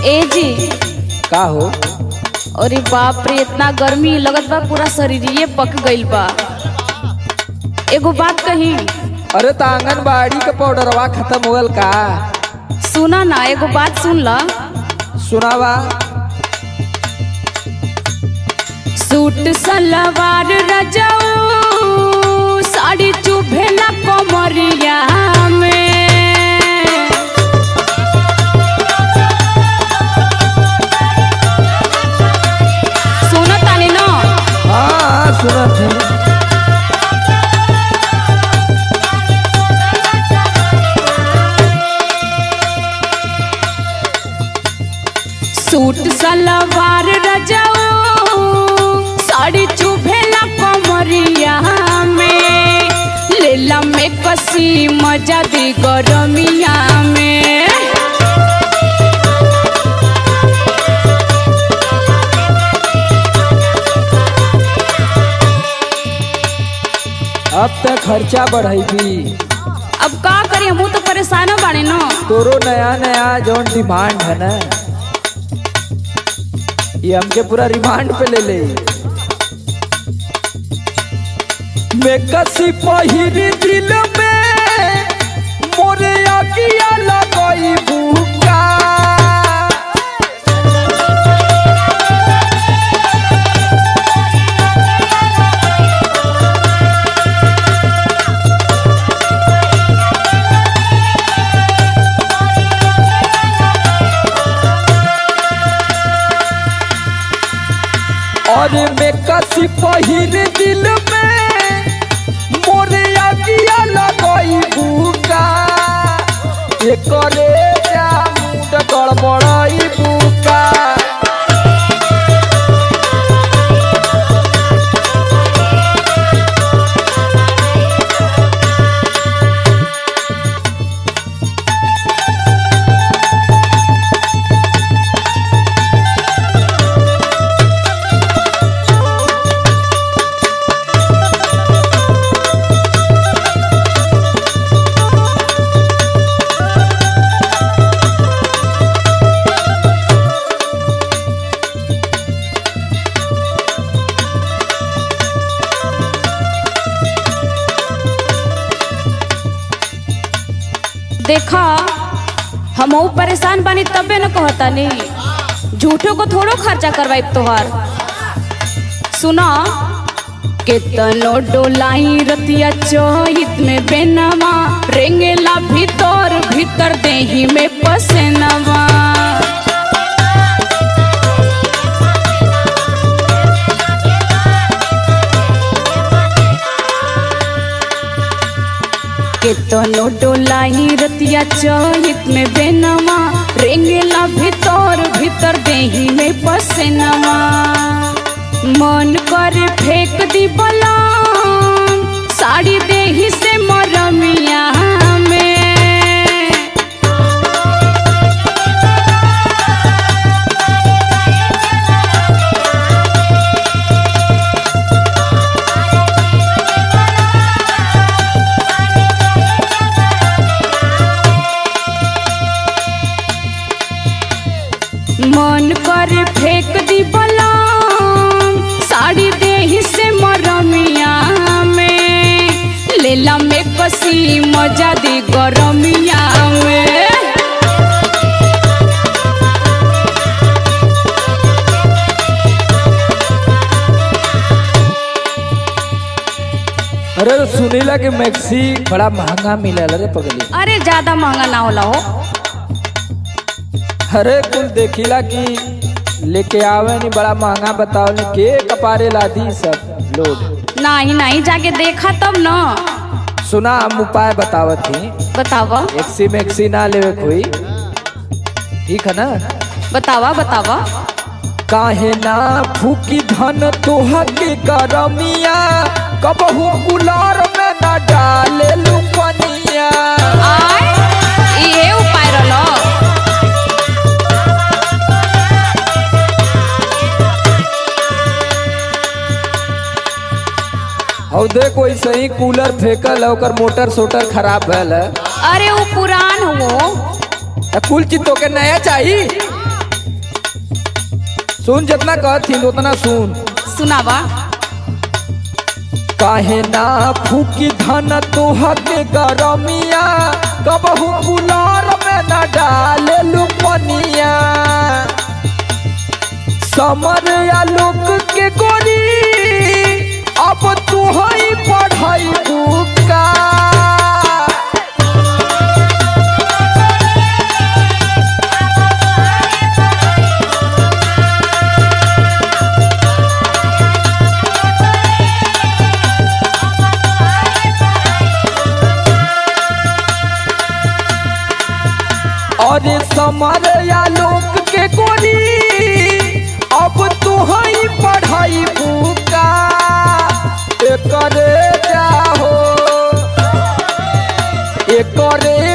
ए जी। का हो? अरे बाप रे, इतना गर्मी लगत बा पूरा शरीरिये पक गइल बा। एगो बात कही। अरे त आंगनबाड़ी का पाउडरवा खत्म हो गल का? सुना ना, एगो बात सुन ला। सुनावा। सूट सलवार रजाऊ साड़ी चुभेला कमरिया में। सुना तानी ना? हाँ सुनत है। सूट सलवार रजाऊ साड़ी चुभेला कमरिया में। लेला में कसी मजा दी गरमिया में। अब तक खर्चा बढ़ाई। अब का करी, हम तो परेशान बाड़े न। तोरो नया नया जौन डिमांड है ना, ये हमके पूरा रिमांड पे ले ले। मैं कसी पहिरी दिल में मोरे आगिया लगाई भूखा। और मैं कसी पहिरी दिल में मोरे आगिया लगाई भूखा। एकरे जा मुंड गड़बड़ाई भूखा। देखा, हम परेशान बानी तबे न कहता नहीं। झूठो को थोड़ो खर्चा करवाई तोहार। सुना, केतनो डोलाई रतिया चोहित में बेनवा। रेंगेला भीतर भीतर देही में पसेनवा। केतनो डोलाई रतिया चोहित में बेनवा। रेंगेला भीतर भीतर देही में पसेनवा। मन करे फेंक दी बलाम साड़ी देही से मरमिया में। मन करे फेंक दी बलाम साड़ी देही से मरमिया में। लेला में कसी मजा दी गरमिया में। अरे सुनीला के मैक्सी बड़ा महंगा मिलल रे पगली। अरे ज्यादा महंगा ना होला हो। अरे कुल देखिला कि लेके आवे नहीं, बड़ा महंगा बताओ नहीं के कपारे लादी सब लोग। नहीं नहीं, जाके देखा तब न। सुना, हम उपाय बतावत थी। बतावा एक्सी मैक्सी ना लेवे कोई, ठीक है ना? बतावा बतावा। काहे ना फूकी धन तोहा के गरमिया। कबहू कुलार में ना डाले लुपनिया। आय ये उपाय रहलो। और देखो ऐसे ही कूलर फेंकल है, ओकर मोटर सोटर खराब भैल है। अरे वो पुरान हो। कुल चीज तो के नया चाहिए। सुन जितना कहती उतना सुन। सुनावा। काहे ना फूकी धन तोहा के गरमिया, कबहू कुलार में न डाले लुपनिया। समर आलोक के गोरी अब तू ही पढ़ाई बुका। अरे समर आलोक के गोरी अब तू ही पढ़ाई बुका। एकरे जाहो एकरे